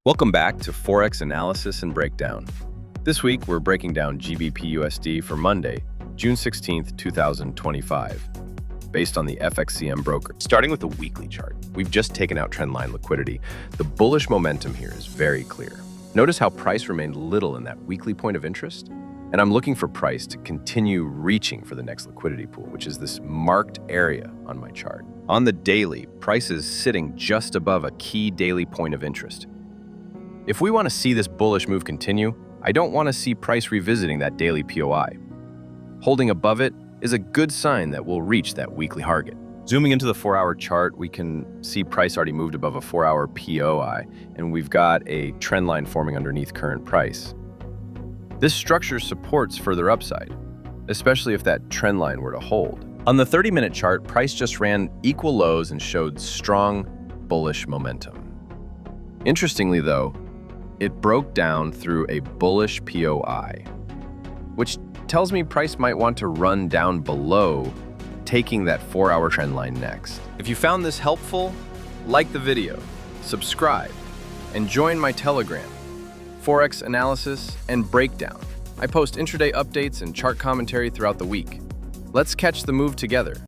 Welcome back to Forex Analysis and Breakdown. This week, we're breaking down Gbpusd for Monday, June 16th, 2025, based on the FXCM broker. Starting with the weekly chart, we've just taken out trendline liquidity. The bullish momentum here is very clear. Notice how price remained little in that weekly point of interest? And I'm looking for price to continue reaching for the next liquidity pool, which is this marked area on my chart. On the daily, price is sitting just above a key daily point of interest. If we want to see this bullish move continue, I don't want to see price revisiting that daily POI. Holding above it is a good sign that we'll reach that weekly target. Zooming into the 4-hour chart, we can see price already moved above a 4-hour POI, and we've got a trend line forming underneath current price. This structure supports further upside, especially if that trend line were to hold. On the 30-minute chart, price just ran equal lows and showed strong bullish momentum. Interestingly though, it broke down through a bullish POI, which tells me price might want to run down below, taking that 4-hour trend line next. If you found this helpful, like the video, subscribe, and join my Telegram, Forex Analysis and Breakdown. I post intraday updates and chart commentary throughout the week. Let's catch the move together.